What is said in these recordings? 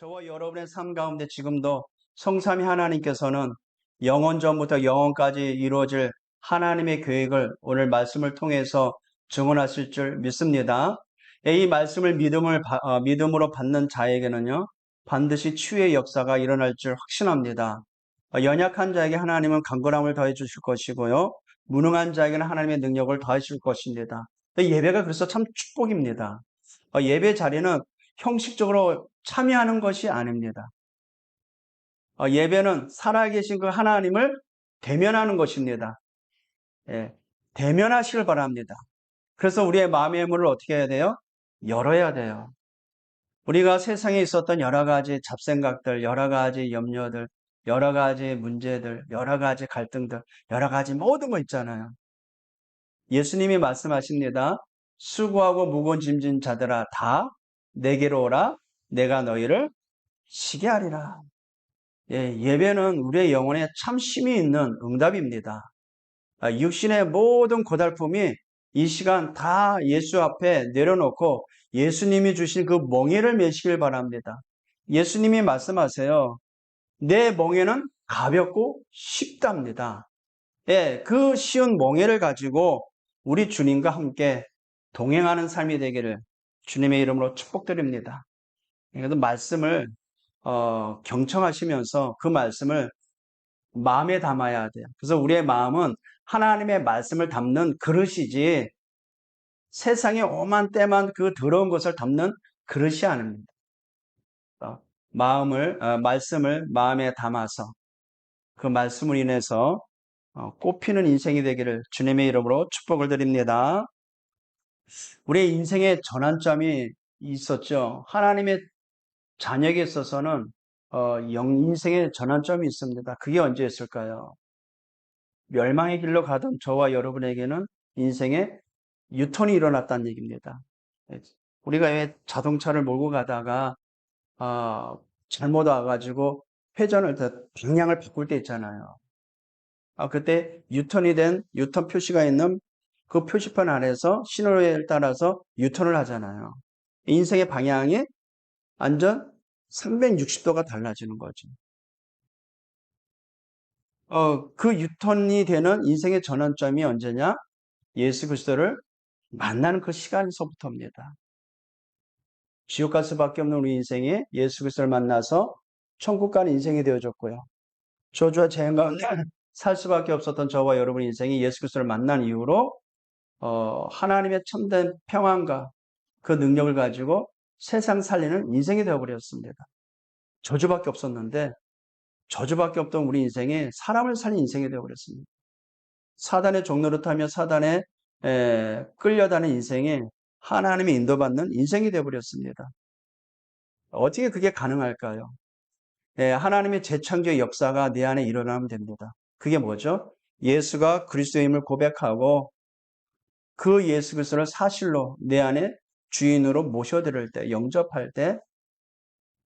저와 여러분의 삶 가운데 지금도 성삼위 하나님께서는 영원 전부터 영원까지 이루어질 하나님의 계획을 오늘 말씀을 통해서 증언하실 줄 믿습니다. 이 말씀을 믿음으로 받는 자에게는요, 반드시 치유의 역사가 일어날 줄 확신합니다. 연약한 자에게 하나님은 강건함을 더해 주실 것이고요, 무능한 자에게는 하나님의 능력을 더하실 것입니다. 예배가 그래서 참 축복입니다. 예배 자리는 형식적으로 참여하는 것이 아닙니다. 예배는 살아계신 그 하나님을 대면하는 것입니다. 예, 대면하시길 바랍니다. 그래서 우리의 마음의 문을 어떻게 해야 돼요? 열어야 돼요. 우리가 세상에 있었던 여러 가지 잡생각들, 여러 가지 염려들, 여러 가지 문제들, 여러 가지 갈등들, 여러 가지 모든 거 있잖아요. 예수님이 말씀하십니다. 수고하고 무거운 짐진 자들아 다 내게로 오라. 내가 너희를 쉬게 하리라. 예배는 우리의 영혼에 참 힘이 있는 응답입니다. 육신의 모든 고달픔이 이 시간 다 예수 앞에 내려놓고 예수님이 주신 그 멍에를 메시길 바랍니다. 예수님이 말씀하세요. 내 멍에는 가볍고 쉽답니다. 그 쉬운 멍에를 가지고 우리 주님과 함께 동행하는 삶이 되기를 주님의 이름으로 축복드립니다. 그래서 말씀을 경청하시면서 그 말씀을 마음에 담아야 돼요. 그래서 우리의 마음은 하나님의 말씀을 담는 그릇이지 세상의 오만 때만 그 더러운 것을 담는 그릇이 아닙니다. 말씀을 마음에 담아서 그 말씀을 인해서 꽃피는 인생이 되기를 주님의 이름으로 축복을 드립니다. 우리의 인생의 전환점이 있었죠. 하나님의 자녀에게 있어서는 인생의 전환점이 있습니다. 그게 언제였을까요? 멸망의 길로 가던 저와 여러분에게는 인생의 유턴이 일어났다는 얘기입니다. 우리가 왜 자동차를 몰고 가다가 잘못 와가지고 회전을 방향을 바꿀 때 있잖아요. 그때 유턴이 된 유턴 표시가 있는 그 표시판 안에서 신호를 따라서 유턴을 하잖아요. 인생의 방향이 완전 360도가 달라지는 거죠. 그 유턴이 되는 인생의 전환점이 언제냐? 예수 그리스도를 만나는 그 시간서부터입니다. 지옥 갈 수밖에 없는 우리 인생이 예수 그리스도를 만나서 천국 가는 인생이 되어졌고요. 저주와 재앙 가운데 살 수밖에 없었던 저와 여러분 인생이 예수 그리스도를 만난 이후로 하나님의 참된 평안과 그 능력을 가지고 세상 살리는 인생이 되어버렸습니다. 저주밖에 없었는데 저주밖에 없던 우리 인생이 사람을 살린 인생이 되어버렸습니다. 사단의 종로를 타며 사단에 끌려다니는 인생이 하나님의 인도받는 인생이 되어버렸습니다. 어떻게 그게 가능할까요? 하나님의 재창조의 역사가 내 안에 일어나면 됩니다. 그게 뭐죠? 예수가 그리스도임을 고백하고 그 예수 그리스도를 사실로 내 안에 주인으로 모셔드릴 때, 영접할 때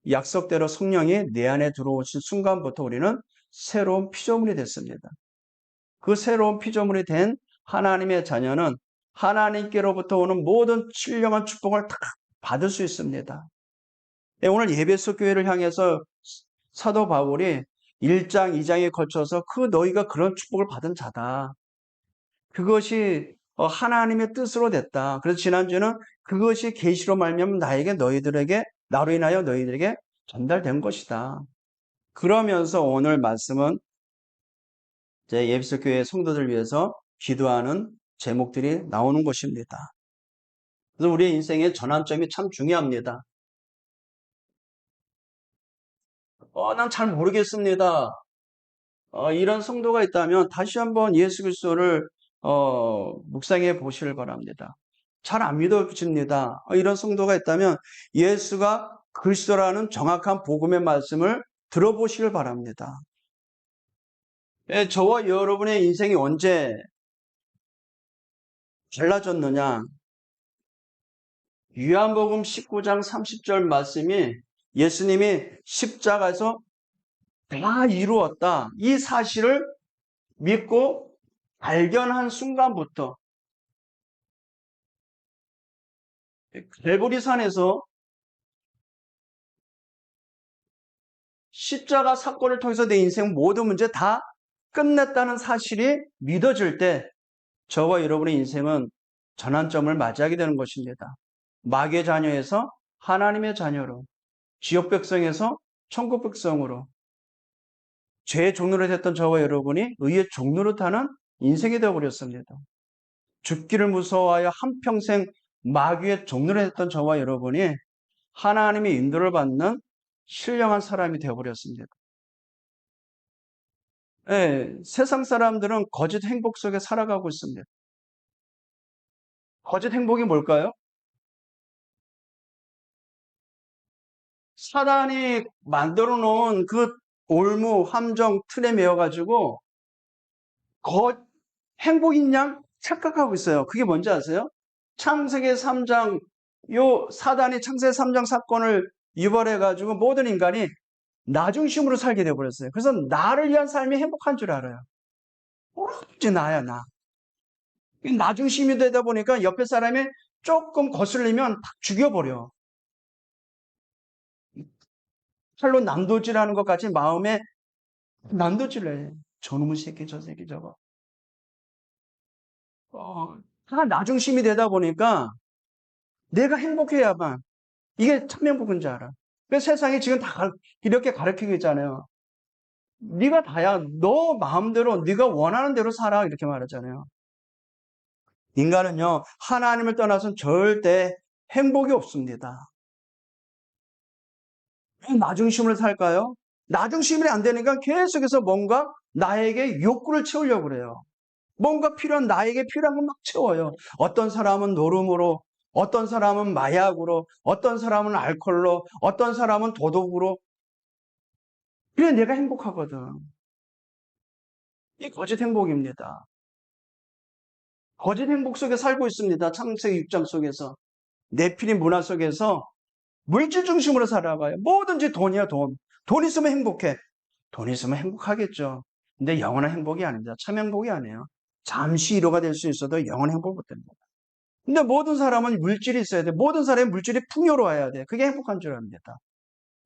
약속대로 성령이 내 안에 들어오신 순간부터 우리는 새로운 피조물이 됐습니다. 그 새로운 피조물이 된 하나님의 자녀는 하나님께로부터 오는 모든 신령한 축복을 다 받을 수 있습니다. 오늘 예배소 교회를 향해서 사도 바울이 1장, 2장에 걸쳐서 그 너희가 그런 축복을 받은 자다. 그것이 하나님의 뜻으로 됐다. 그래서 지난주는 그것이 계시로 말미암아 나로 인하여 너희들에게 전달된 것이다. 그러면서 오늘 말씀은 제 예비소 교회 성도들 위해서 기도하는 제목들이 나오는 것입니다. 그래서 우리의 인생의 전환점이 참 중요합니다. 난 잘 모르겠습니다. 이런 성도가 있다면 다시 한번 예수 그리스도를 묵상해 보시길 바랍니다. 잘 안 믿어집니다. 이런 성도가 있다면 예수가 그리스도라는 정확한 복음의 말씀을 들어보시길 바랍니다. 저와 여러분의 인생이 언제 달라졌느냐? 요한복음 19장 30절 말씀이 예수님이 십자가에서 다 이루었다. 이 사실을 믿고 발견한 순간부터 갈보리산에서 십자가 사건을 통해서 내 인생 모든 문제 다 끝냈다는 사실이 믿어질 때 저와 여러분의 인생은 전환점을 맞이하게 되는 것입니다. 마귀의 자녀에서 하나님의 자녀로, 지옥 백성에서 천국 백성으로, 죄의 종로로 됐던 저와 여러분이 의의 종로로 타는 인생이 되어버렸습니다. 죽기를 무서워하여 한평생 마귀의 종로로 됐던 저와 여러분이 하나님의 인도를 받는 신령한 사람이 되어버렸습니다. 네, 세상 사람들은 거짓 행복 속에 살아가고 있습니다. 거짓 행복이 뭘까요? 사단이 만들어 놓은 그 올무, 함정, 틀에 매여가지고 행복인 양 착각하고 있어요. 그게 뭔지 아세요? 창세기 3장, 요 사단이 창세기 3장 사건을 유발해가지고 모든 인간이 나 중심으로 살게 돼버렸어요. 그래서 나를 위한 삶이 행복한 줄 알아요. 오로지 나야, 나. 나 중심이 되다 보니까 옆에 사람이 조금 거슬리면 딱 죽여버려. 칼로 난도질하는 것 같이 마음에 난도질을 해. 저놈의 새끼, 저 새끼, 저거. 다 나 중심이 되다 보니까 내가 행복해야만 이게 참 행복인 줄 알아. 그래서 세상이 지금 다 이렇게 가르치고 있잖아요. 네가 다야. 너 마음대로 네가 원하는 대로 살아 이렇게 말하잖아요. 인간은요 하나님을 떠나서는 절대 행복이 없습니다. 왜 나 중심으로 살까요? 나 중심이 안 되니까 계속해서 뭔가 나에게 욕구를 채우려고 그래요. 뭔가 필요한 나에게 필요한 건 막 채워요. 어떤 사람은 노름으로, 어떤 사람은 마약으로, 어떤 사람은 알코올로, 어떤 사람은 도덕으로. 그래 내가 행복하거든. 이 거짓 행복입니다. 거짓 행복 속에 살고 있습니다. 창세기 6장 속에서. 네피림 문화 속에서 물질 중심으로 살아가요. 뭐든지 돈이야 돈. 돈 있으면 행복해. 돈 있으면 행복하겠죠. 근데 영원한 행복이 아닙니다. 참 행복이 아니에요. 잠시 위로가 될 수 있어도 영원한 행복 못 됩니다. 근데 모든 사람은 물질이 있어야 돼. 모든 사람의 물질이 풍요로워야 돼. 그게 행복한 줄 압니다.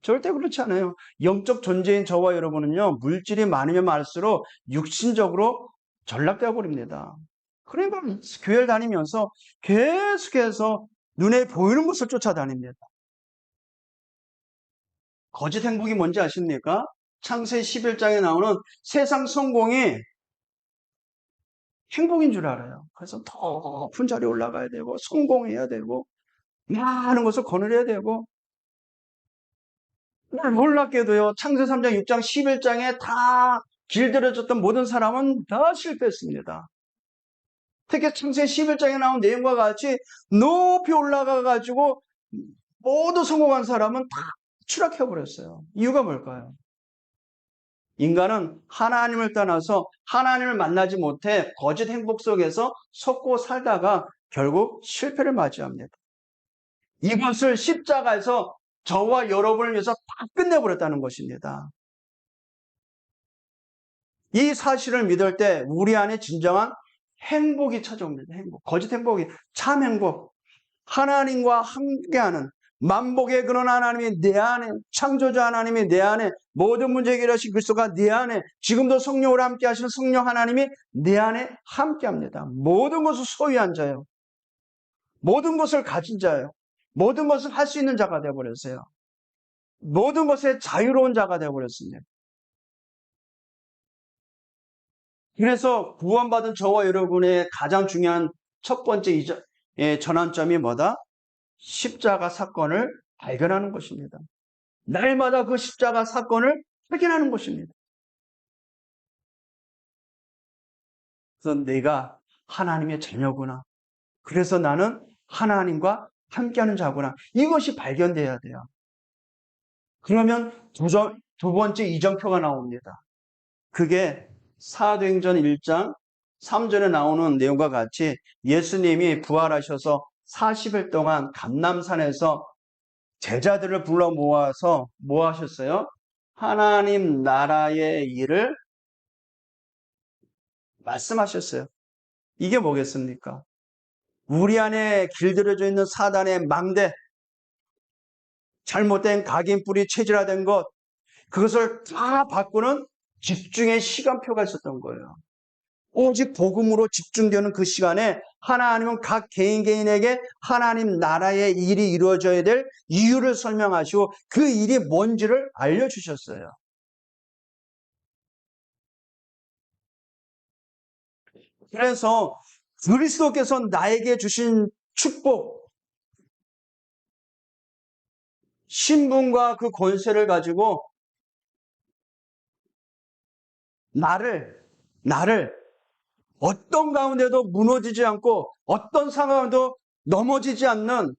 절대 그렇지 않아요. 영적 존재인 저와 여러분은요, 물질이 많으면 많을수록 육신적으로 전락되어 버립니다. 그러니까 교회를 다니면서 계속해서 눈에 보이는 것을 쫓아다닙니다. 거짓 행복이 뭔지 아십니까? 창세기 11장에 나오는 세상 성공이 행복인 줄 알아요. 그래서 더 높은 자리에 올라가야 되고 성공해야 되고 많은 것을 거느려야 되고 놀랍게도요. 창세기 3장, 6장, 11장에 다 길들여졌던 모든 사람은 다 실패했습니다. 특히 창세기 11장에 나온 내용과 같이 높이 올라가가지고 모두 성공한 사람은 다 추락해버렸어요. 이유가 뭘까요? 인간은 하나님을 떠나서 하나님을 만나지 못해 거짓 행복 속에서 솟고 살다가 결국 실패를 맞이합니다. 이것을 십자가에서 저와 여러분을 위해서 다 끝내버렸다는 것입니다. 이 사실을 믿을 때 우리 안에 진정한 행복이 찾아옵니다. 행복. 거짓 행복이 참 행복. 하나님과 함께하는 만복의 그런 하나님이 내 안에, 창조자 하나님이 내 안에, 모든 문제 해결하신 그리스도가 내 안에, 지금도 성령으로 함께 하시는 성령 하나님이 내 안에 함께합니다. 모든 것을 소유한 자요. 모든 것을 가진 자요. 모든 것을 할 수 있는 자가 되어버렸어요. 모든 것에 자유로운 자가 되어버렸습니다. 그래서 구원받은 저와 여러분의 가장 중요한 첫 번째 전환점이 뭐다? 십자가 사건을 발견하는 것입니다. 날마다 그 십자가 사건을 확인하는 것입니다. 그래서 내가 하나님의 자녀구나. 그래서 나는 하나님과 함께하는 자구나. 이것이 발견돼야 돼요. 그러면 두 번째 이정표가 나옵니다. 그게 사도행전 1장 3절에 나오는 내용과 같이 예수님이 부활하셔서 40일 동안 감람산에서 제자들을 불러 모아서 뭐 하셨어요? 하나님 나라의 일을 말씀하셨어요. 이게 뭐겠습니까? 우리 안에 길들여져 있는 사단의 망대, 잘못된 각인뿌리 체질화된 것, 그것을 다 바꾸는 집중의 시간표가 있었던 거예요. 오직 복음으로 집중되는 그 시간에 하나님은 각 개인에게 하나님 나라의 일이 이루어져야 될 이유를 설명하시고 그 일이 뭔지를 알려주셨어요. 그래서 그리스도께서 나에게 주신 축복, 신분과 그 권세를 가지고 나를 어떤 가운데도 무너지지 않고 어떤 상황도 넘어지지 않는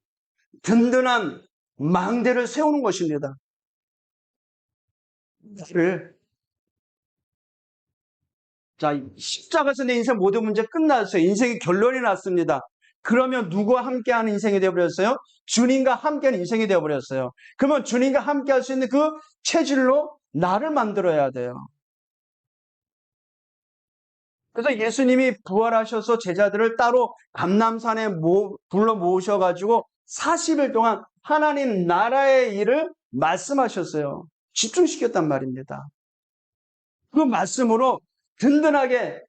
든든한 망대를 세우는 것입니다. 자, 십자가에서 내 인생 모든 문제 끝났어요. 인생의 결론이 났습니다. 그러면 누구와 함께하는 인생이 되어버렸어요? 주님과 함께하는 인생이 되어버렸어요. 그러면 주님과 함께할 수 있는 그 체질로 나를 만들어야 돼요. 그래서 예수님이 부활하셔서 제자들을 따로 감람산에 불러 모으셔가지고 40일 동안 하나님 나라의 일을 말씀하셨어요. 집중시켰단 말입니다. 그 말씀으로 든든하게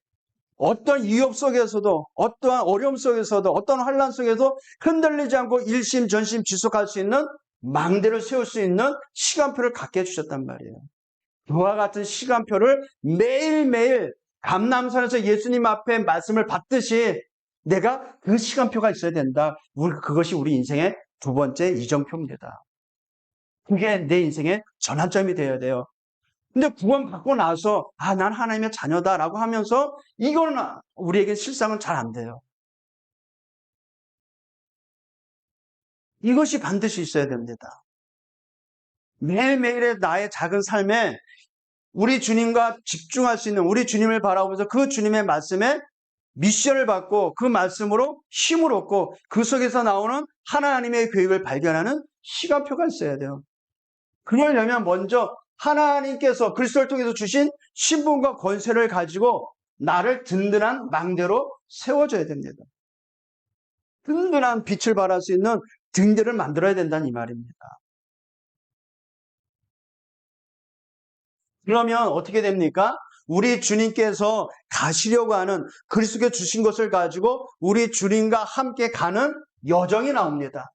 어떤 위협 속에서도 어떠한 어려움 속에서도 어떤 환난 속에서 흔들리지 않고 일심 전심 지속할 수 있는 망대를 세울 수 있는 시간표를 갖게 해주셨단 말이에요. 그와 같은 시간표를 매일매일 감람산에서 예수님 앞에 말씀을 받듯이 내가 그 시간표가 있어야 된다. 그것이 우리 인생의 두 번째 이정표입니다. 그게 내 인생의 전환점이 되어야 돼요. 근데 구원받고 나서 난 하나님의 자녀다라고 하면서 이거는 우리에게 실상은 잘 안 돼요. 이것이 반드시 있어야 됩니다. 매일매일의 나의 작은 삶에 우리 주님과 집중할 수 있는 우리 주님을 바라보면서 그 주님의 말씀에 미션을 받고 그 말씀으로 힘을 얻고 그 속에서 나오는 하나님의 계획을 발견하는 시간표가 있어야 돼요. 그러려면 먼저 하나님께서 그리스도를 통해서 주신 신분과 권세를 가지고 나를 든든한 망대로 세워줘야 됩니다. 든든한 빛을 발할 수 있는 등대를 만들어야 된다는 이 말입니다. 그러면 어떻게 됩니까? 우리 주님께서 가시려고 하는 그리스도께 주신 것을 가지고 우리 주님과 함께 가는 여정이 나옵니다.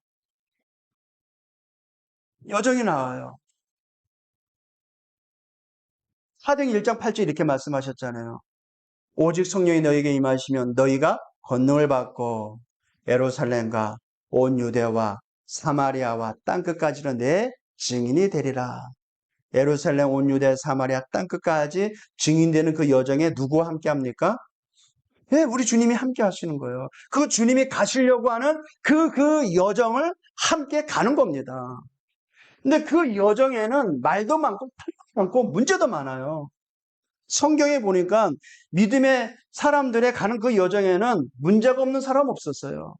여정이 나와요. 사도행 1장 8절 이렇게 말씀하셨잖아요. 오직 성령이 너에게 임하시면 너희가 권능을 받고 예루살렘과 온 유대와 사마리아와 땅끝까지는 내 증인이 되리라. 예루살렘, 온 유대, 사마리아 땅끝까지 증인되는 그 여정에 누구와 함께 합니까? 네, 우리 주님이 함께 하시는 거예요. 그 주님이 가시려고 하는 그 여정을 함께 가는 겁니다. 근데 그 여정에는 말도 많고 탈도 많고 문제도 많아요. 성경에 보니까 믿음의 사람들의 가는 그 여정에는 문제가 없는 사람 없었어요.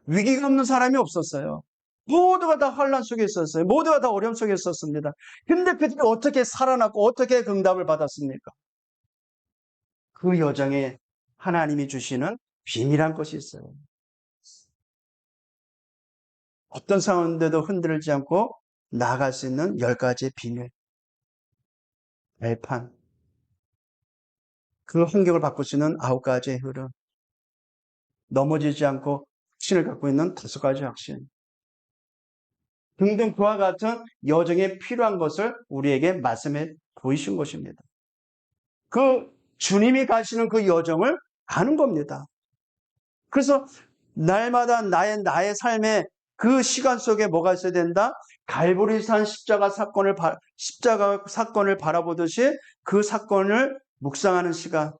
위기가 없는 사람이 없었어요. 모두가 다 환난 속에 있었어요. 모두가 다 어려움 속에 있었습니다. 근데 그때 어떻게 살아났고 어떻게 응답을 받았습니까? 그 여정에 하나님이 주시는 비밀한 것이 있어요. 어떤 상황인데도 흔들리지 않고 나아갈 수 있는 10가지의 비밀, 발판, 그 환경을 바꿀 수 있는 9가지의 흐름, 넘어지지 않고 확신을 갖고 있는 5가지 확신 등등 그와 같은 여정에 필요한 것을 우리에게 말씀해 보이신 것입니다. 그 주님이 가시는 그 여정을 가는 겁니다. 그래서 날마다 나의 삶에 그 시간 속에 뭐가 있어야 된다? 갈보리산 십자가 사건을 바라보듯이 그 사건을 묵상하는 시간.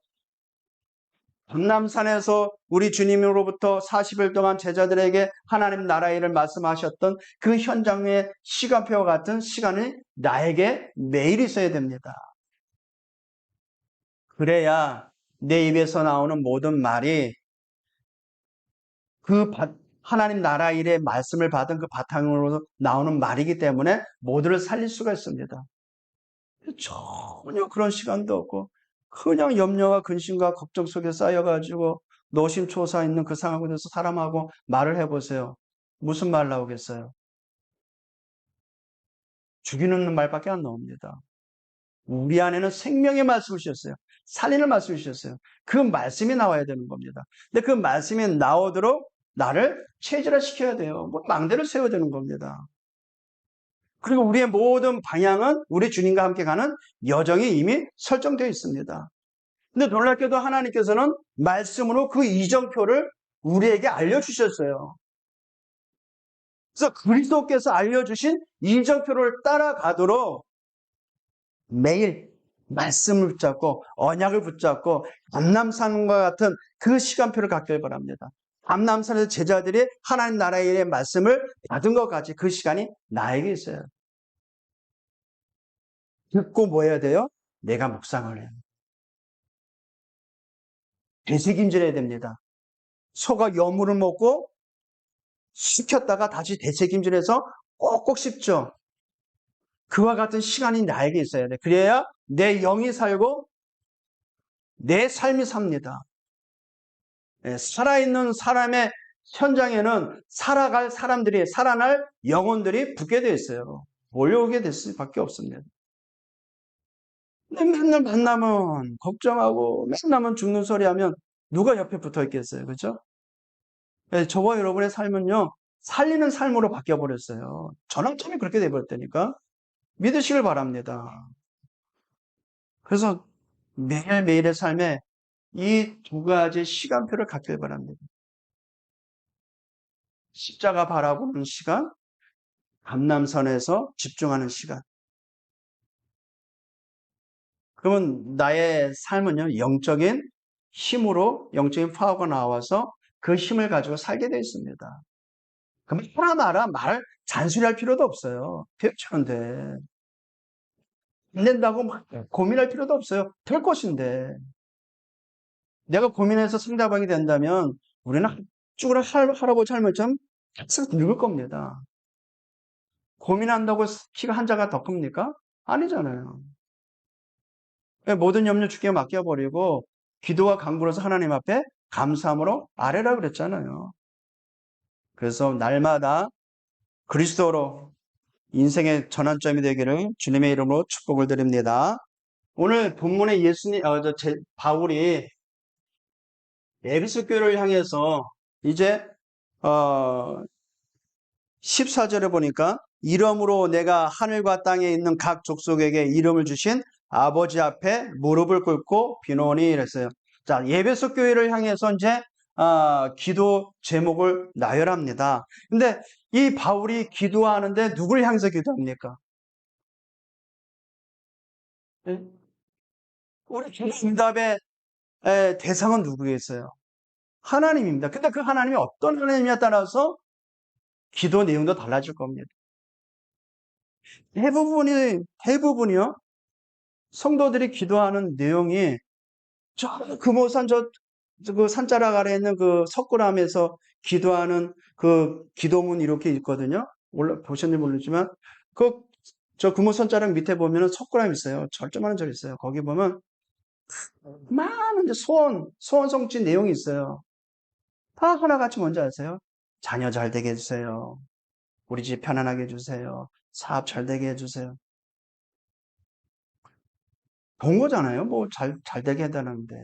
감람산에서 우리 주님으로부터 40일 동안 제자들에게 하나님 나라 일을 말씀하셨던 그 현장의 시간표와 같은 시간이 나에게 매일 있어야 됩니다. 그래야 내 입에서 나오는 모든 말이 하나님 나라 일의 말씀을 받은 그 바탕으로 나오는 말이기 때문에 모두를 살릴 수가 있습니다. 전혀 그런 시간도 없고 그냥 염려와 근심과 걱정 속에 쌓여가지고 노심초사 있는 그 상황에서 사람하고 말을 해보세요. 무슨 말 나오겠어요? 죽이는 말밖에 안 나옵니다. 우리 안에는 생명의 말씀을 주셨어요. 살리는 말씀을 주셨어요. 그 말씀이 나와야 되는 겁니다. 근데 그 말씀이 나오도록 나를 체질화시켜야 돼요. 뭐 망대를 세워야 되는 겁니다. 그리고 우리의 모든 방향은 우리 주님과 함께 가는 여정이 이미 설정되어 있습니다. 근데 놀랍게도 하나님께서는 말씀으로 그 이정표를 우리에게 알려주셨어요. 그래서 그리스도께서 알려주신 이정표를 따라가도록 매일 말씀을 붙잡고 언약을 붙잡고 감람산과 같은 그 시간표를 갖길 바랍니다. 감람산에서 제자들이 하나님 나라의 말씀을 받은 것 같이 그 시간이 나에게 있어요. 듣고 뭐 해야 돼요? 내가 묵상을 해요. 되새김질해야 됩니다. 소가 여물을 먹고 식혔다가 다시 되새김질해서 꼭꼭 씹죠. 그와 같은 시간이 나에게 있어야 돼. 그래야 내 영이 살고 내 삶이 삽니다. 살아있는 사람의 현장에는 살아갈 사람들이, 살아날 영혼들이 붙게 되어 있어요. 몰려오게 될 수밖에 없습니다. 근데 맨날 만나면 걱정하고 맨날 죽는 소리 하면 누가 옆에 붙어 있겠어요. 그죠? 저와 여러분의 삶은요, 살리는 삶으로 바뀌어버렸어요. 전환점이 그렇게 돼버렸다니까. 믿으시길 바랍니다. 그래서 매일매일의 삶에 이 두 가지 시간표를 갖길 바랍니다. 십자가 바라보는 시간, 감람선에서 집중하는 시간. 그러면 나의 삶은요, 영적인 힘으로, 영적인 파워가 나와서 그 힘을 가지고 살게 되어 있습니다. 그럼 하나마라 말 잔소리할 필요도 없어요. 배우자는데. 안 된다고 막 고민할 필요도 없어요. 될 것인데. 내가 고민해서 상대방이 된다면 우리는 쭈그라 할아버지 할머니처럼 계속 늙을 겁니다. 고민한다고 키가 한 자가 더 큽니까? 아니잖아요. 모든 염려 주께 맡겨버리고 기도와 간구로서 하나님 앞에 감사함으로 아뢰라 그랬잖아요. 그래서 날마다 그리스도로 인생의 전환점이 되기를 주님의 이름으로 축복을 드립니다. 오늘 본문에 바울이 에베소 교회를 향해서 이제 14절에 보니까 이름으로 내가 하늘과 땅에 있는 각 족속에게 이름을 주신 아버지 앞에 무릎을 꿇고 비노니 이랬어요. 자, 에베소 교회를 향해서 이제 기도 제목을 나열합니다. 근데 이 바울이 기도하는데 누굴 향해서 기도합니까? 네? 우리 기도 응답의 대상은 누구겠어요? 하나님입니다. 근데 그 하나님이 어떤 하나님이냐에 따라서 기도 내용도 달라질 겁니다. 대부분이요. 성도들이 기도하는 내용이 저 금오산 그 산자락 아래에 있는 그 석굴암에서 기도하는 그 기도문 이렇게 있거든요. 보셨는지 모르지만 저 금오산자락 밑에 보면은 석굴암 있어요. 절조만한 절 있어요. 거기 보면 많은 이제 소원 성취 내용이 있어요. 다 하나같이 뭔지 아세요? 자녀 잘 되게 해주세요. 우리 집 편안하게 해주세요. 사업 잘 되게 해주세요. 본 거잖아요. 뭐 잘 되게 해달라는데.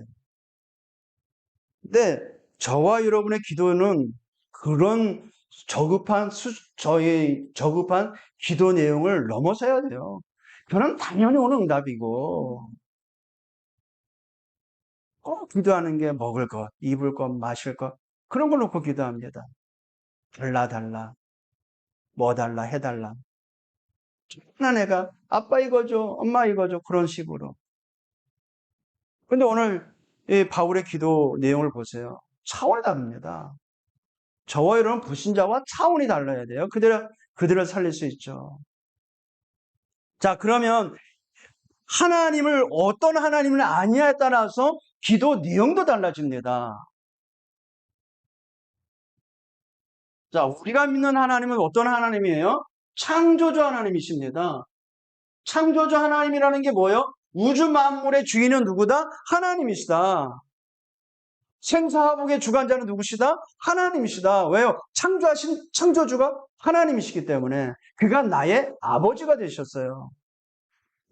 근데 저와 여러분의 기도는 그런 저희 저급한 기도 내용을 넘어서야 돼요. 그건 당연히 오는 응답이고, 꼭 기도하는 게 먹을 것, 입을 것, 마실 것, 그런 걸 놓고 기도합니다. 달라, 뭐 달라, 해달라. 한 애가 아빠 이거 줘, 엄마 이거 줘, 그런 식으로. 근데 오늘 이 바울의 기도 내용을 보세요. 차원이 다릅니다. 저와 여러분 불신자와 차원이 달라야 돼요. 그들을 살릴 수 있죠. 자, 그러면 하나님을 어떤 하나님을 아니냐에 따라서 기도 내용도 달라집니다. 자, 우리가 믿는 하나님은 어떤 하나님이에요? 창조주 하나님이십니다. 창조주 하나님이라는 게 뭐예요? 우주 만물의 주인은 누구다? 하나님이시다. 생사화복의 주관자는 누구시다? 하나님이시다. 왜요? 창조하신 창조주가 하나님이시기 때문에 그가 나의 아버지가 되셨어요.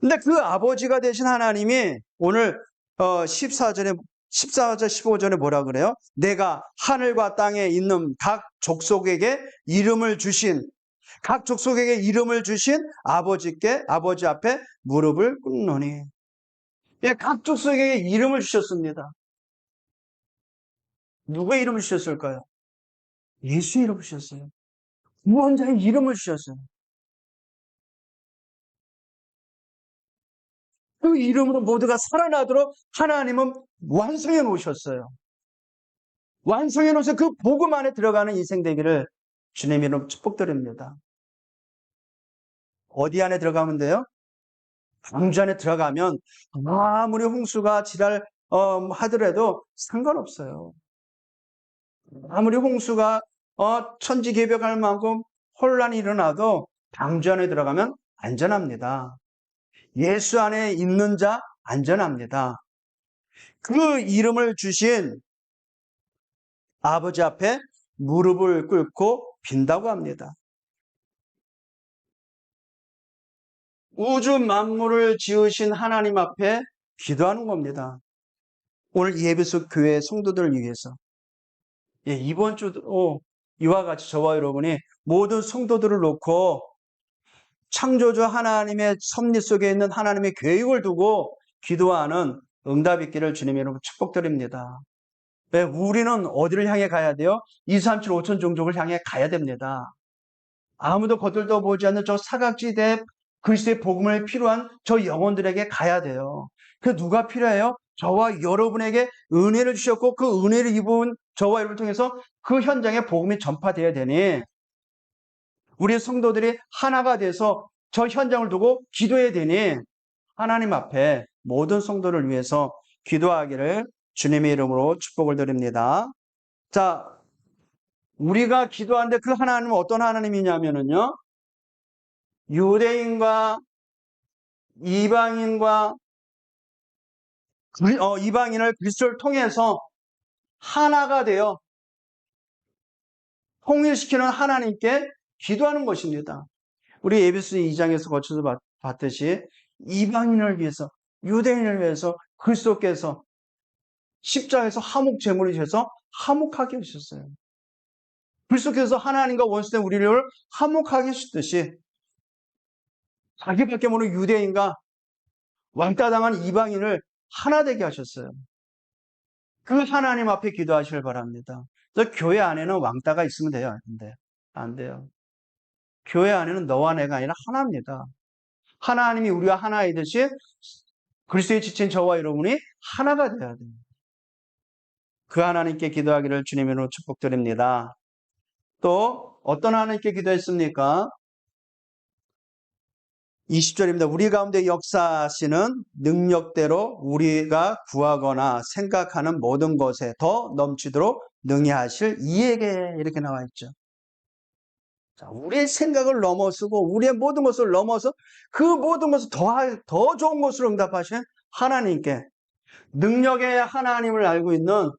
근데 그 아버지가 되신 하나님이 오늘 14절, 15절에 뭐라 그래요? 내가 하늘과 땅에 있는 각 족속에게 이름을 주신 아버지 앞에 무릎을 꿇노니. 예, 각 족속에게 이름을 주셨습니다. 누구의 이름을 주셨을까요? 예수 이름을 주셨어요. 구원자의 이름을 주셨어요. 그 이름으로 모두가 살아나도록 하나님은 완성해 놓으셨어요. 완성해 놓으셔서 그 복음 안에 들어가는 인생 되기를 주님 이름 축복드립니다. 어디 안에 들어가면 돼요? 방주 안에 들어가면 아무리 홍수가 하더라도 상관없어요. 아무리 홍수가 천지개벽할 만큼 혼란이 일어나도 방주 안에 들어가면 안전합니다. 예수 안에 있는 자 안전합니다. 그 이름을 주신 아버지 앞에 무릎을 꿇고 빈다고 합니다. 우주 만물을 지으신 하나님 앞에 기도하는 겁니다. 오늘 예배소 교회 성도들을 위해서. 예, 이번 주도 이와 같이 저와 여러분이 모든 성도들을 놓고 창조주 하나님의 섭리 속에 있는 하나님의 계획을 두고 기도하는 응답 있기를 주님 이름으로 축복드립니다. 왜? 우리는 어디를 향해 가야 돼요? 2, 3, 7, 5천 종족을 향해 가야 됩니다. 아무도 거들떠 보지 않는 저 사각지대 그리스도의 복음을 필요한 저 영혼들에게 가야 돼요. 그 누가 필요해요? 저와 여러분에게 은혜를 주셨고 그 은혜를 입은 저와 여러분을 통해서 그 현장에 복음이 전파되어야 되니 우리 성도들이 하나가 돼서 저 현장을 두고 기도해야 되니 하나님 앞에 모든 성도를 위해서 기도하기를 주님의 이름으로 축복을 드립니다. 자, 우리가 기도하는데 그 하나님은 어떤 하나님이냐면요. 유대인과 이방인과 이방인을 그리스도를 통해서 하나가 되어 통일시키는 하나님께 기도하는 것입니다. 우리 에베소 2장에서 거쳐서 봤듯이 이방인을 위해서 유대인을 위해서 그리스도께서 십자가에서 화목 제물이 되셔서 화목하게 하셨어요. 그리스도께서 하나님과 원수된 우리를 화목하게 하셨듯이 자기밖에 모르는 유대인과 왕따당한 이방인을 하나 되게 하셨어요. 그 하나님 앞에 기도하시길 바랍니다. 교회 안에는 왕따가 있으면 돼요? 안 돼요. 교회 안에는 너와 내가 아니라 하나입니다. 하나님이 우리와 하나이듯이 그리스도에 지친 저와 여러분이 하나가 되어야 돼요. 그 하나님께 기도하기를 주님으로 축복드립니다. 또 어떤 하나님께 기도했습니까? 20절입니다. 우리 가운데 역사하시는 능력대로 우리가 구하거나 생각하는 모든 것에 더 넘치도록 능히 하실 이에게 이렇게 나와 있죠. 자, 우리의 생각을 넘어서고 우리의 모든 것을 넘어서 그 모든 것을 더 좋은 것으로 응답하신 하나님께 능력의 하나님을 알고 있는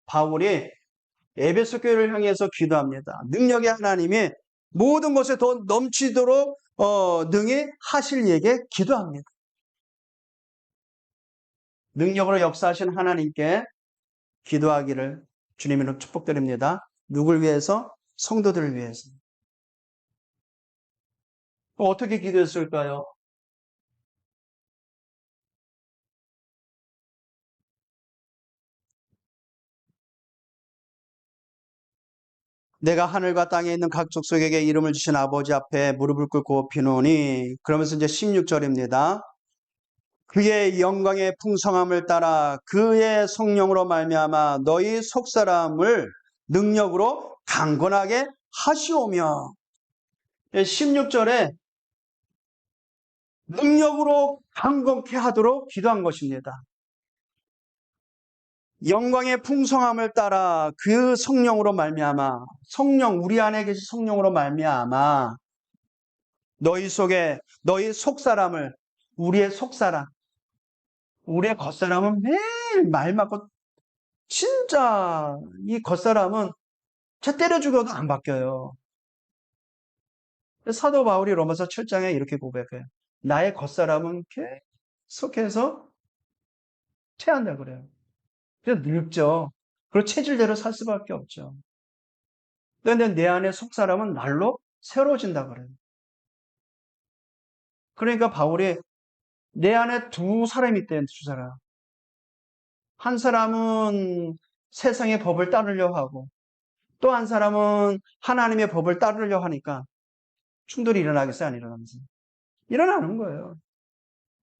바울이 에베소 교회를 향해서 기도합니다. 능력의 하나님이 모든 것에 더 넘치도록 능히 하실 이에게 기도합니다. 능력으로 역사하신 하나님께 기도하기를 주님으로 축복드립니다. 누굴 위해서? 성도들을 위해서. 어떻게 기도했을까요? 내가 하늘과 땅에 있는 각 족속에게 이름을 주신 아버지 앞에 무릎을 꿇고 비노니 그러면서 이제 16절입니다. 그의 영광의 풍성함을 따라 그의 성령으로 말미암아 너희 속사람을 능력으로 강건하게 하시오며 16절에 능력으로 강건케 하도록 기도한 것입니다. 영광의 풍성함을 따라 그 성령으로 말미암아 성령 우리 안에 계신 성령으로 말미암아 너희 속에 너희 속사람을 우리의 속사람 우리의 겉사람은 매일 말 맞고 진짜 이 겉사람은 쟤 때려 죽여도 안 바뀌어요. 사도 바울이 로마서 7장에 이렇게 고백해요. 나의 겉사람은 계속해서 체한다 그래요. 그래서 늙죠. 그리고 체질대로 살 수밖에 없죠. 그런데 내 안에 속사람은 날로 새로워진다 그래요. 그러니까 바울이 내 안에 두 사람이 있대요. 두 사람. 한 사람은 세상의 법을 따르려 하고 또 한 사람은 하나님의 법을 따르려 하니까 충돌이 일어나겠어요? 안 일어나면서? 일어나는 거예요.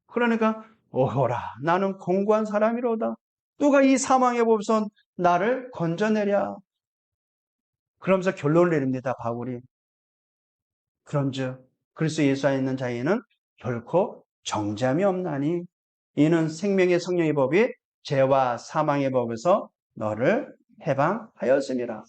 그러니까 오호라 나는 공고한 사람이로다. 누가 이 사망의 법에서 나를 건져내랴. 그러면서 결론을 내립니다. 바울이. 그런즉 그리스도 예수 안에 있는 자에는 결코 정죄함이 없나니 이는 생명의 성령의 법이 죄와 사망의 법에서 너를 해방하였음이라.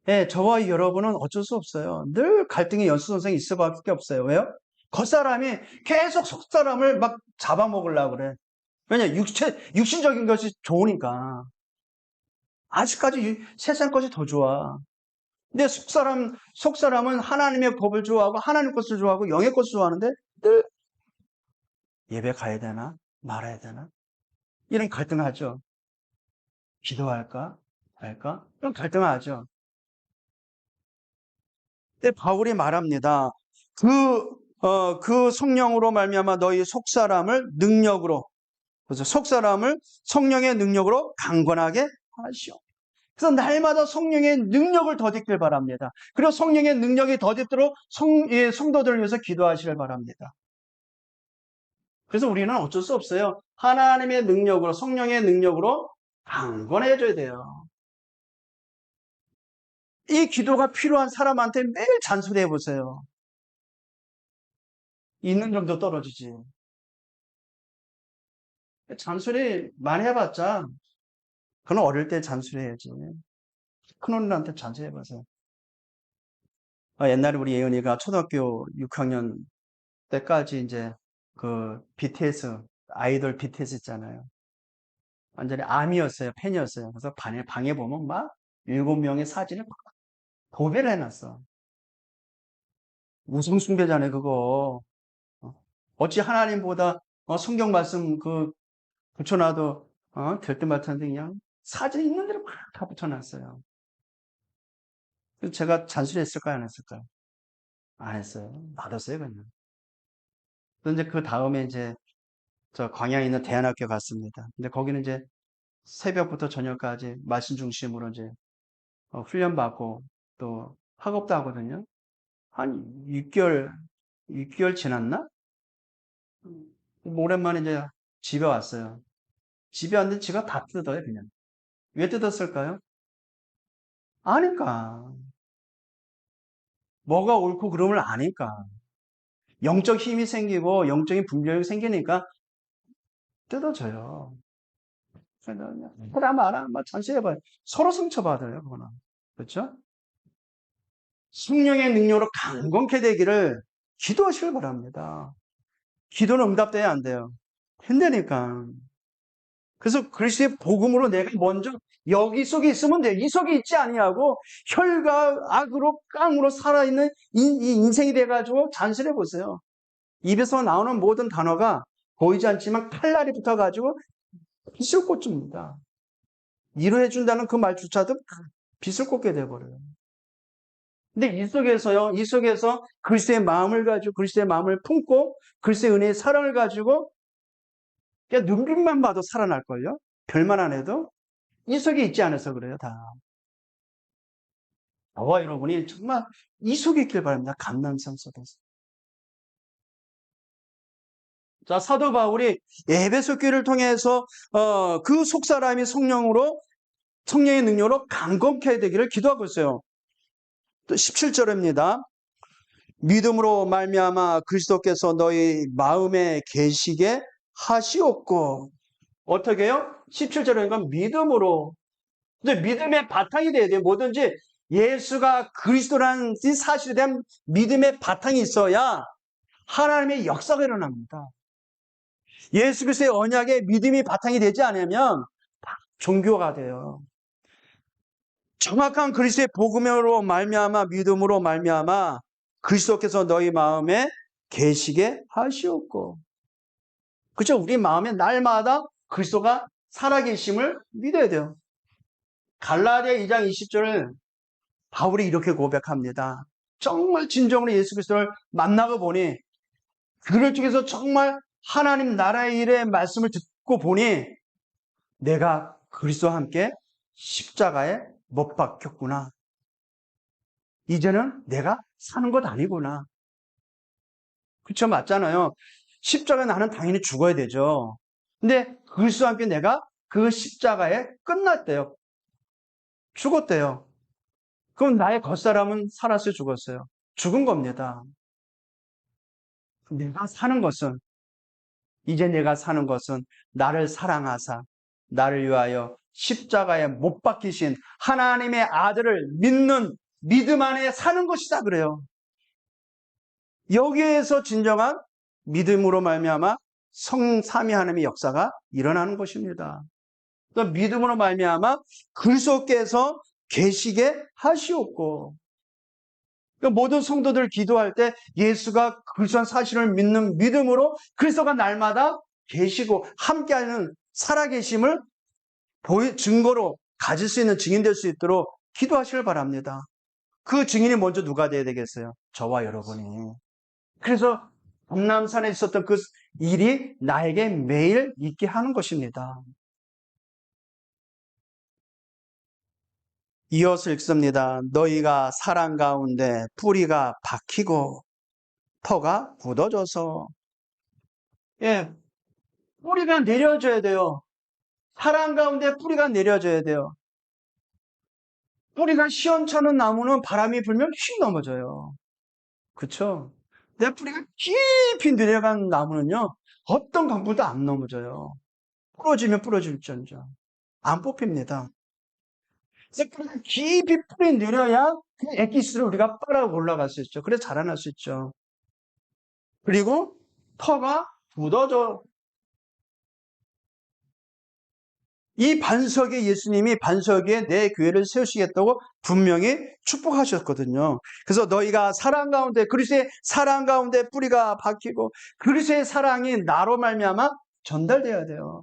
예, 저와 여러분은 어쩔 수 없어요. 늘 갈등의 연수선생이 있을 수밖에 없어요. 왜요? 겉사람이 계속 속사람을 막 잡아먹으려고 그래. 왜냐, 육신적인 것이 좋으니까. 아직까지 세상 것이 더 좋아. 근데 속사람은 하나님의 법을 좋아하고, 하나님 것을 좋아하고, 영의 것을 좋아하는데, 늘 예배 가야 되나? 말아야 되나? 이런 갈등하죠. 기도할까? 할까? 이런 갈등하죠. 근데 바울이 말합니다. 그 성령으로 말미암아 너희 속사람을 능력으로, 그래서 속사람을 성령의 능력으로 강건하게 하시오. 그래서 날마다 성령의 능력을 더듬길 바랍니다. 그리고 성령의 능력이 더듬도록 성도들을 위해서 기도하시길 바랍니다. 그래서 우리는 어쩔 수 없어요. 하나님의 능력으로, 성령의 능력으로 강건해져야 돼요. 이 기도가 필요한 사람한테 매일 잔소리해 보세요. 있는 정도 떨어지지. 잔소리 많이 해봤자, 그건 어릴 때 잔소리해야지. 큰어른한테 잔소리해보세요. 옛날에 우리 예은이가 초등학교 6학년 때까지 이제 그 BTS, 아이돌 BTS 있잖아요. 완전히 암이었어요. 팬이었어요. 그래서 방에 보면 막 7명의 사진을 막 도배를 해놨어. 우상숭배자네, 그거. 어찌 하나님보다 성경 말씀 붙여놔도 될 듯 말듯한데 그냥 사진 있는 대로 막 다 붙여놨어요. 그래서 제가 잔소리했을까요? 안 했을까요? 안 했어요. 놔뒀어요, 그냥. 그런데 그 다음에 이제 저 광야에 있는 대안학교 갔습니다. 근데 거기는 이제 새벽부터 저녁까지 말씀 중심으로 이제 훈련받고 또 학업도 하거든요. 한 6개월 지났나? 오랜만에 이제 집에 왔어요. 집에 왔는데 지가 다 뜯어요, 그냥. 왜 뜯었을까요? 아니까. 뭐가 옳고 그름을 아니까. 영적 힘이 생기고 영적인 분별력이 생기니까 뜯어져요. 그래 말아, 막 잔소리해봐요. 서로 상처받아요, 그거는. 그렇죠? 성령의 능력으로 강건케 되기를 기도하시길 바랍니다. 기도는 응답돼야 안 돼요. 힘드니까. 그래서 그리스도의 복음으로 내가 먼저 여기 속에 있으면 돼. 이 속에 있지 아니하고 혈과 악으로 깡으로 살아있는 이 인생이 돼가지고 잔소리해 보세요. 입에서 나오는 모든 단어가 보이지 않지만 칼날이 붙어가지고 빛을 꽂줍니다. 위로해준다는 그 말조차도 빛을 꽂게 돼버려요. 근데 이 속에서 그리스도의 마음을 가지고, 그리스도의 마음을 품고, 그리스도의 은혜의 사랑을 가지고, 그냥 눈빛만 봐도 살아날걸요? 별말 안 해도? 이 속에 있지 않아서 그래요, 다. 저와 여러분이 정말 이 속에 있길 바랍니다. 감남산 속에서. 자, 사도 바울이 에베소 교회를 통해서, 그 속사람이 성령의 능력으로 강건케 되기를 기도하고 있어요. 또 17절입니다. 믿음으로 말미암아 그리스도께서 너희 마음에 계시게 하시옵고. 어떻게 해요? 17절에 건 믿음으로. 근데 믿음의 바탕이 돼야 돼요. 뭐든지 예수가 그리스도라는 이 사실에 대한 믿음의 바탕이 있어야 하나님의 역사가 일어납니다. 예수 그리스도의 언약에 믿음이 바탕이 되지 않으면 종교가 돼요. 정확한 그리스도의 복음으로 말미암아 믿음으로 말미암아 그리스도께서 너희 마음에 계시게 하시옵고. 그렇죠? 우리 마음에 날마다 그리스도가 살아계심을 믿어야 돼요. 갈라디아 2장 20절을 바울이 이렇게 고백합니다. 정말 진정으로 예수 그리스도를 만나고 보니 그를 통해서 정말 하나님 나라의 일의 말씀을 듣고 보니 내가 그리스도와 함께 십자가에 못 박혔구나. 이제는 내가 사는 것 아니구나. 그렇죠? 맞잖아요. 십자가에 나는 당연히 죽어야 되죠. 근데 그리스도와 함께 내가 그 십자가에 끝났대요. 죽었대요. 그럼 나의 겉사람은 살았어요, 죽었어요? 죽은 겁니다. 내가 사는 것은, 이제 내가 사는 것은 나를 사랑하사 나를 위하여 십자가에 못 박히신 하나님의 아들을 믿는 믿음 안에 사는 것이다 그래요. 여기에서 진정한 믿음으로 말미암아 성삼위 하나님의 역사가 일어나는 것입니다. 또 믿음으로 말미암아 그리스도께서 계시게 하시옵고. 모든 성도들 기도할 때 예수가 그리스도의 사실을 믿는 믿음으로 그리스도가 날마다 계시고 함께하는 살아계심을 증거로 가질 수 있는 증인 될 수 있도록 기도하시길 바랍니다. 그 증인이 먼저 누가 돼야 되겠어요? 저와 여러분이. 그래서 감람산에 있었던 그 일이 나에게 매일 있게 하는 것입니다. 이어서 읽습니다. 너희가 사랑 가운데 뿌리가 박히고 터가 굳어져서. 예, 뿌리가 내려져야 돼요. 사랑 가운데 뿌리가 내려져야 돼요. 뿌리가 시원찮은 나무는 바람이 불면 휙 넘어져요. 그렇죠? 내 뿌리가 깊이 내려간 나무는요, 어떤 강물도 안 넘어져요. 부러지면 부러질지언정 안 뽑힙니다. 그래서 뿌리가 깊이 뿌리 내려야 그 엑기스를 우리가 빨아 올라갈 수 있죠. 그래서 자라날 수 있죠. 그리고 터가 굳어져. 이 반석에 예수님이 반석에 내 교회를 세우시겠다고 분명히 축복하셨거든요. 그래서 너희가 사랑 가운데 그리스도의 사랑 가운데 뿌리가 박히고 그리스도의 사랑이 나로 말미암아 전달돼야 돼요.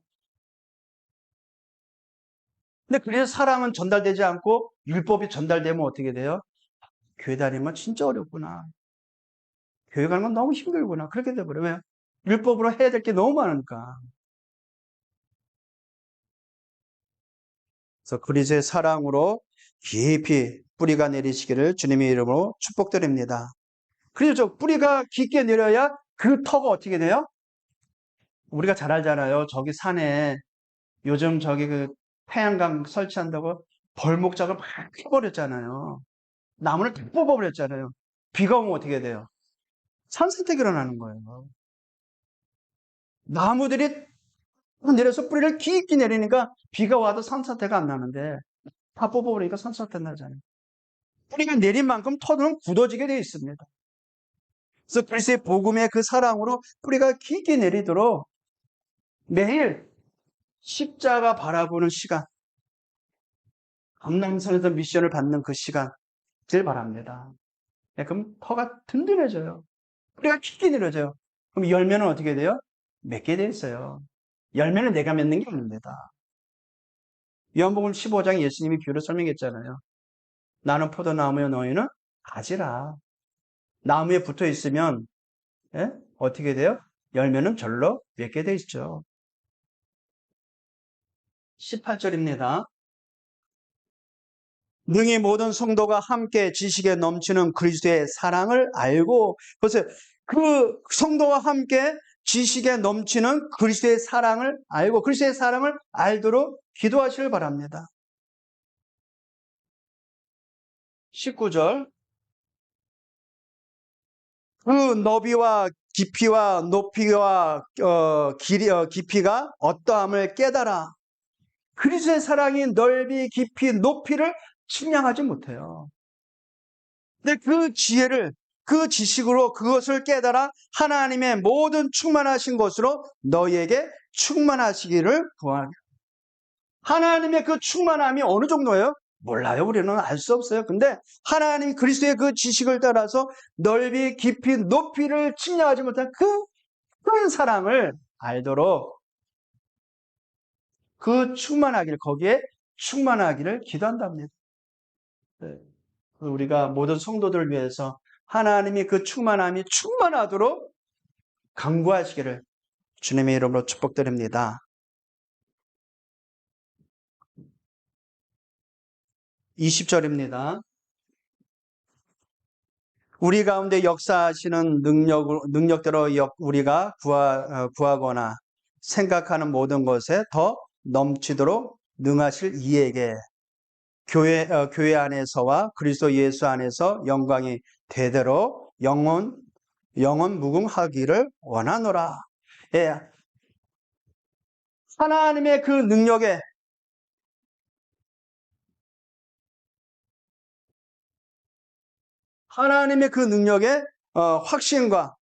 근데 그래서 사랑은 전달되지 않고 율법이 전달되면 어떻게 돼요? 교회 다니면 진짜 어렵구나. 교회 가는 건 너무 힘들구나. 그렇게 돼버려요. 왜? 율법으로 해야 될 게 너무 많으니까. 그래서 그리스도의 사랑으로 깊이 뿌리가 내리시기를 주님의 이름으로 축복드립니다. 그래서 저 뿌리가 깊게 내려야 그 터가 어떻게 돼요? 우리가 잘 알잖아요. 저기 산에 요즘 저기 그 태양광 설치한다고 벌목작을 막 해버렸잖아요. 나무를 다 뽑아버렸잖아요. 비가 오면 어떻게 돼요? 산사태가 일어나는 거예요. 나무들이 내려서 뿌리를 깊게 내리니까 비가 와도 산사태가 안 나는데 다 뽑아버리니까 산사태 나잖아요. 뿌리가 내린 만큼 터는 굳어지게 되어 있습니다. 그래서 그리스도의 복음의 그 사랑으로 뿌리가 깊게 내리도록 매일 십자가 바라보는 시간, 감람산에서 미션을 받는 그 시간 들 바랍니다. 그럼 터가 든든해져요. 뿌리가 깊게 내려져요. 그럼 열매는 어떻게 돼요? 맺게 돼 있어요. 열매는 내가 맺는 게 아닙니다. 요한복음 15장 예수님이 비유로 설명했잖아요. 나는 포도나무여 너희는 가지라. 나무에 붙어 있으면 어떻게 돼요? 열매는 절로 맺게 돼 있죠. 18절입니다. 능히 모든 성도가 함께 지식에 넘치는 그리스도의 사랑을 알고, 그래서 그 성도와 함께 지식에 넘치는 그리스도의 사랑을 알고 그리스도의 사랑을 알도록 기도하시길 바랍니다. 19절. 그 너비와 깊이와 높이와 깊이가 어떠함을 깨달아. 그리스도의 사랑이 넓이, 깊이, 높이를 측량하지 못해요. 근데 그 지혜를, 그 지식으로 그것을 깨달아 하나님의 모든 충만하신 것으로 너희에게 충만하시기를 구하노라. 하나님의 그 충만함이 어느 정도예요? 몰라요. 우리는 알 수 없어요. 근데 하나님 그리스도의 그 지식을 따라서 넓이, 깊이, 높이를 측량하지 못한 그 큰 사랑을 알도록 그 충만하기를, 거기에 충만하기를 기도한답니다. 네. 우리가 모든 성도들을 위해서 하나님이 그 충만함이 충만하도록 간구하시기를 주님의 이름으로 축복드립니다. 20절입니다. 우리 가운데 역사하시는 능력대로 우리가 구하거나 생각하는 모든 것에 더 넘치도록 능하실 이에게 교회 안에서와 그리스도 예수 안에서 영광이 대대로 영원 무궁하기를 원하노라. 예. 하나님의 그 능력에 확신과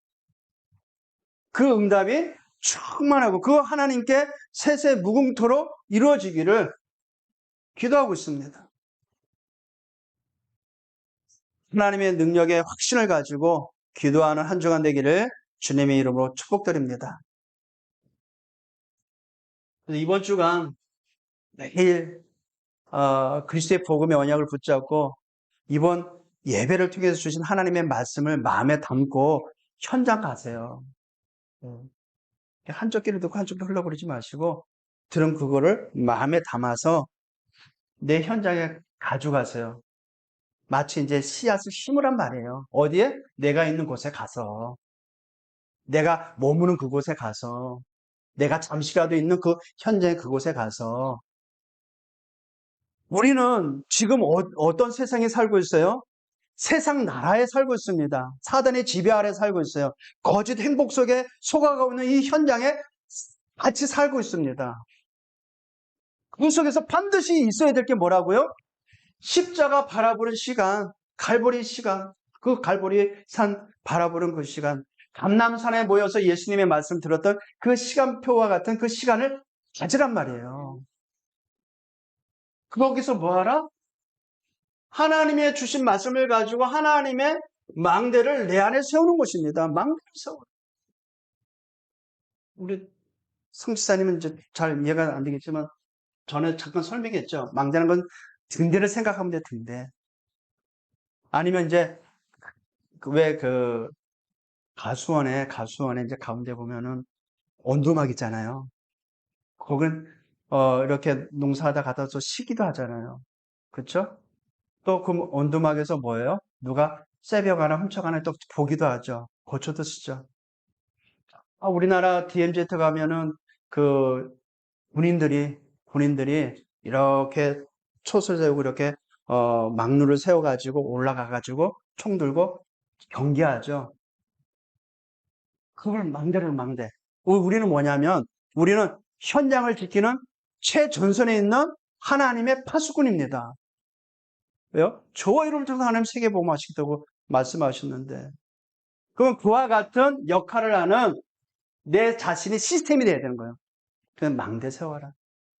그 응답이 충만하고 그 하나님께 세세 무궁토록 이루어지기를 기도하고 있습니다. 하나님의 능력에 확신을 가지고 기도하는 한 주간 되기를 주님의 이름으로 축복드립니다. 이번 주간 매일 그리스도의 복음의 언약을 붙잡고 이번 예배를 통해서 주신 하나님의 말씀을 마음에 담고 현장 가세요. 한쪽 귀를 듣고 한쪽 귀를 흘러버리지 마시고 들은 그거를 마음에 담아서 내 현장에 가져가세요. 마치 이제 씨앗을 심으란 말이에요. 어디에? 내가 있는 곳에 가서, 내가 머무는 그곳에 가서, 내가 잠시라도 있는 그 현장의 그곳에 가서. 우리는 지금 어떤 세상에 살고 있어요? 세상 나라에 살고 있습니다. 사단의 지배 아래 살고 있어요. 거짓 행복 속에 속아가고 있는 이 현장에 같이 살고 있습니다. 그 속에서 반드시 있어야 될 게 뭐라고요? 십자가 바라보는 시간, 갈보리 시간, 그 갈보리 산 바라보는 그 시간, 감람산에 모여서 예수님의 말씀 들었던 그 시간표와 같은 그 시간을 가지란 말이에요. 거기서 뭐하라? 하나님의 주신 말씀을 가지고 하나님의 망대를 내 안에 세우는 것입니다. 망대를 세우는. 우리 성지사님은 이제 잘 이해가 안 되겠지만 전에 잠깐 설명했죠. 망대는 건 등대를 생각하면 돼, 등대. 아니면 이제 왜 그 가수원에 이제 가운데 보면은 온두막 있잖아요. 거긴 이렇게 농사하다 가다서 쉬기도 하잖아요. 그렇죠? 또 그 온두막에서 뭐예요? 누가 새벽 하나 훔쳐가나 또 보기도 하죠. 고쳐도 쓰죠. 우리나라 DMZ 가면은 그 군인들이 이렇게 촛을 세우고 이렇게 막루를 세워가지고 올라가가지고 총 들고 경기하죠. 그걸 망대. 우리는 뭐냐면 우리는 현장을 지키는 최전선에 있는 하나님의 파수꾼입니다. 왜요? 저와 이름을 통해서 하나님 세계복음 하시겠다고 말씀하셨는데, 그럼 그와 같은 역할을 하는 내 자신이 시스템이 돼야 되는 거예요. 그냥 망대 세워라.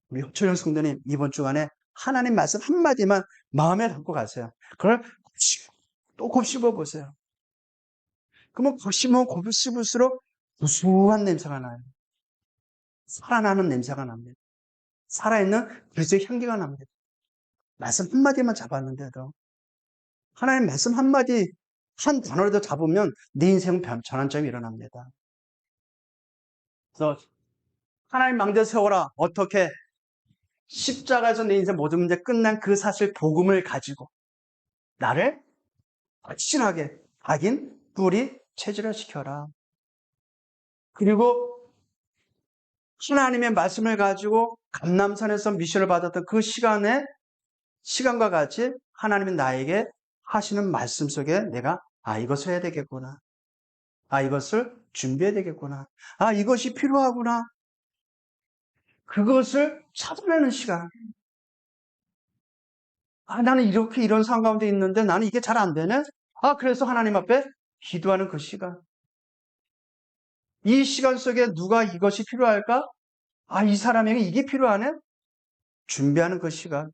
우리 효철영 성도님 이번 주간에 하나님 말씀 한마디만 마음에 담고 가세요. 그걸 또 곱씹어 보세요. 그러면 곱씹을수록 구수한 냄새가 나요. 살아나는 냄새가 납니다. 살아있는 그리스도의 향기가 납니다. 말씀 한마디만 잡았는데도 하나님 말씀 한마디 한 단어라도 잡으면 내 인생 전환점이 일어납니다. 그래서 하나님 망대 세워라. 어떻게? 십자가에서 내 인생 모든 문제 끝난 그 사실 복음을 가지고 나를 확실하게 각인 뿌리 체질화시켜라. 그리고 하나님의 말씀을 가지고 감람산에서 미션을 받았던 그 시간과 같이 하나님은 나에게 하시는 말씀 속에 내가 이것을 해야 되겠구나. 이것을 준비해야 되겠구나. 이것이 필요하구나. 그것을 찾아내는 시간. 나는 이런 상황 가운데 있는데 나는 이게 잘 안 되네? 그래서 하나님 앞에 기도하는 그 시간. 이 시간 속에 누가 이것이 필요할까? 아, 이 사람에게 이게 필요하네? 준비하는 그 시간.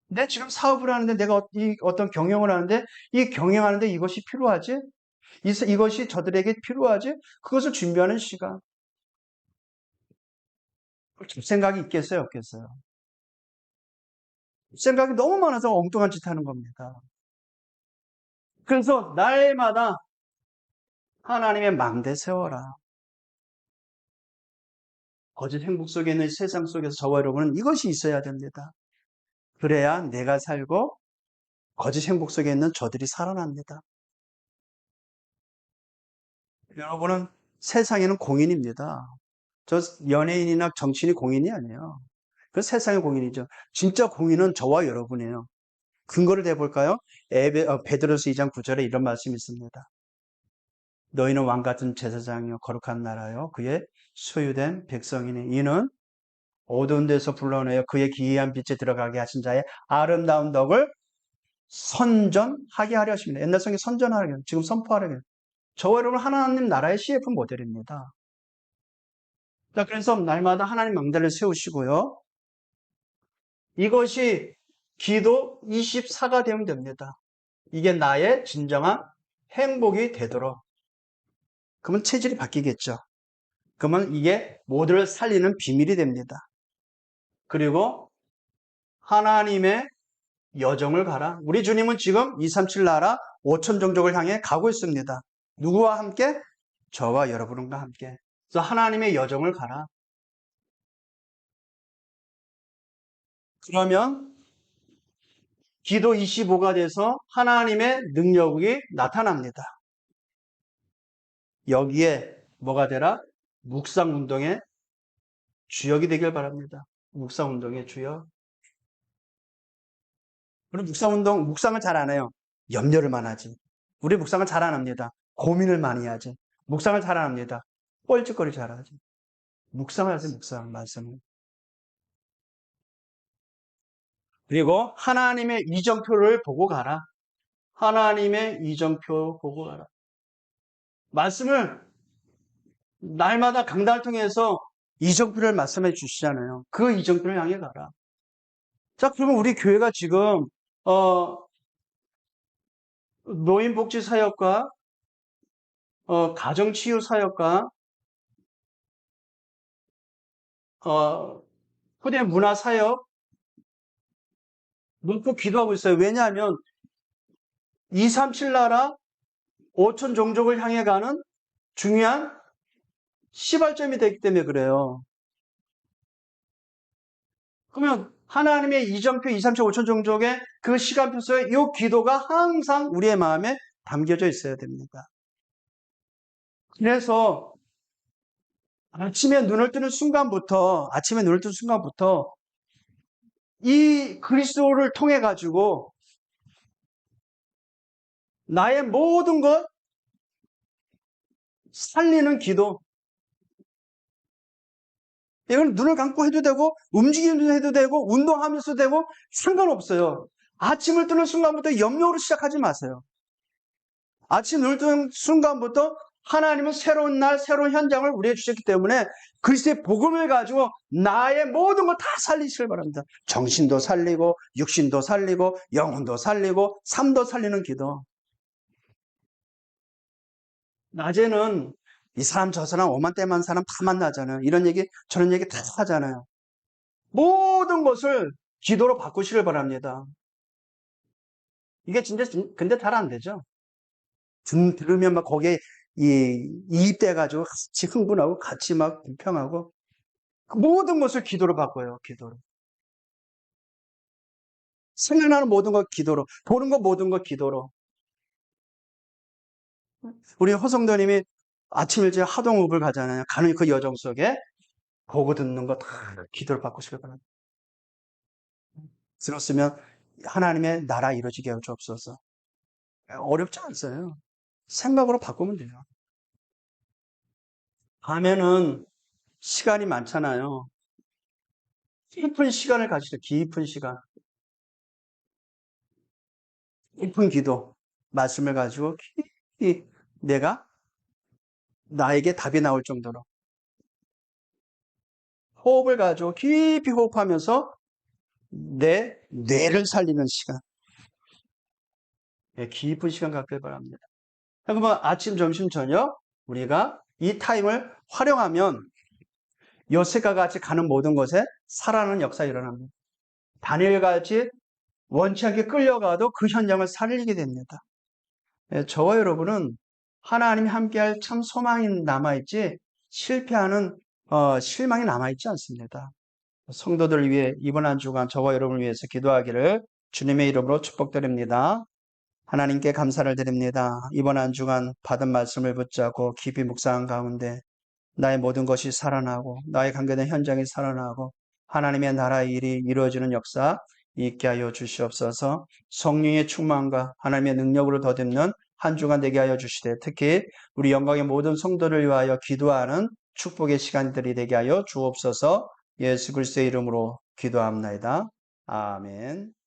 내 지금 사업을 하는데 내가 이 어떤 경영을 하는데 이 경영하는데 이것이 필요하지? 이것이 저들에게 필요하지? 그것을 준비하는 시간. 생각이 있겠어요? 없겠어요? 생각이 너무 많아서 엉뚱한 짓 하는 겁니다. 그래서 날마다 하나님의 망대 세워라. 거짓 행복 속에 있는 세상 속에서 저와 여러분은 이것이 있어야 됩니다. 그래야 내가 살고 거짓 행복 속에 있는 저들이 살아납니다. 여러분은 세상에는 공인입니다. 저 연예인이나 정치인이 공인이 아니에요. 그 세상의 공인이죠. 진짜 공인은 저와 여러분이에요. 근거를 대볼까요? 베드로서 2장 9절에 이런 말씀이 있습니다. 너희는 왕같은 제사장이요 거룩한 나라요 그의 소유된 백성이니 이는 어두운 데서 불러내어 그의 기이한 빛에 들어가게 하신 자의 아름다운 덕을 선전하게 하려 하십니다. 옛날 성에 선전하려, 지금 선포하려. 저와 여러분 하나님 나라의 CF 모델입니다. 자, 그래서 날마다 하나님 망대를 세우시고요. 이것이 기도 24가 되면 됩니다. 이게 나의 진정한 행복이 되도록. 그러면 체질이 바뀌겠죠. 그러면 이게 모두를 살리는 비밀이 됩니다. 그리고 하나님의 여정을 가라. 우리 주님은 지금 237 나라 5천 종족을 향해 가고 있습니다. 누구와 함께? 저와 여러분과 함께. 그래서 하나님의 여정을 가라. 그러면 기도 25가 돼서 하나님의 능력이 나타납니다. 여기에 뭐가 되라? 묵상운동의 주역이 되길 바랍니다. 묵상운동의 주역. 우리 묵상을 잘 안 해요. 염려를 많이 하지. 우리 묵상을 잘 안 합니다. 고민을 많이 하지. 묵상을 잘 안 합니다. 뻘짓거리 잘 하지. 묵상을 하세요, 말씀을. 그리고 하나님의 이정표를 보고 가라. 하나님의 이정표 보고 가라. 말씀을 날마다 강단을 통해서 이정표를 말씀해 주시잖아요. 그 이정표를 향해 가라. 자, 그러면 우리 교회가 지금 노인복지 사역과 가정치유 사역과 후대 문화 사역 놓고 기도하고 있어요. 왜냐하면 237 나라 5천 종족을 향해 가는 중요한 시발점이 되기 때문에 그래요. 그러면 하나님의 이정표 237 5천 종족의 그 시간표 속에 이 기도가 항상 우리의 마음에 담겨져 있어야 됩니다. 그래서 아침에 눈을 뜨는 순간부터 이 그리스도를 통해 가지고 나의 모든 것 살리는 기도. 이건 눈을 감고 해도 되고 움직이면서 해도 되고 운동하면서 되고 상관없어요. 아침을 뜨는 순간부터 염려로 시작하지 마세요. 아침 눈을 뜨는 순간부터 하나님은 새로운 날, 새로운 현장을 우리에게 주셨기 때문에 그리스도의 복음을 가지고 나의 모든 걸 다 살리시길 바랍니다. 정신도 살리고 육신도 살리고 영혼도 살리고 삶도 살리는 기도. 낮에는 이 사람 저 사람 오만때만 사람 다 만나잖아요. 이런 얘기 저런 얘기 다 하잖아요. 모든 것을 기도로 바꾸시길 바랍니다. 이게 진짜 근데 잘 안 되죠. 들으면 막 거기에 이입돼가지고 같이 흥분하고 같이 막 불평하고 그 모든 것을 기도로 바꿔요. 기도로. 생각나는 모든 것 기도로, 보는 것 모든 것 기도로. 우리 허성도님이 아침 일찍 하동읍을 가잖아요. 가는 그 여정 속에 보고 듣는 거 다 기도를 바꾸시길 바랍니다. 들었으면 하나님의 나라 이루어지게 하여 주옵소서. 어렵지 않아요. 생각으로 바꾸면 돼요. 밤에는 시간이 많잖아요. 깊은 시간을 가지죠. 깊은 시간. 깊은 기도. 말씀을 가지고 깊이 나에게 답이 나올 정도로 호흡을 가지고 깊이 호흡하면서 내 뇌를 살리는 시간, 깊은 시간 갖길 바랍니다. 그러면 아침, 점심, 저녁 우리가 이 타임을 활용하면 요셉과 같이 가는 모든 곳에 살아나는 역사가 일어납니다. 다니엘과 같이 원치 않게 끌려가도 그 현장을 살리게 됩니다. 저와 여러분은 하나님이 함께할 참 소망이 남아있지 실패하는 실망이 남아있지 않습니다. 성도들을 위해 이번 한 주간 저와 여러분을 위해서 기도하기를 주님의 이름으로 축복드립니다. 하나님께 감사를 드립니다. 이번 한 주간 받은 말씀을 붙잡고 깊이 묵상한 가운데 나의 모든 것이 살아나고 나의 관계된 현장이 살아나고 하나님의 나라의 일이 이루어지는 역사 있게 하여 주시옵소서. 성령의 충만과 하나님의 능력으로 더듬는 한 주간 되게 하여 주시되 특히 우리 영광의 모든 성도를 위하여 기도하는 축복의 시간들이 되게 하여 주옵소서. 예수 그리스도의 이름으로 기도합나이다. 아멘.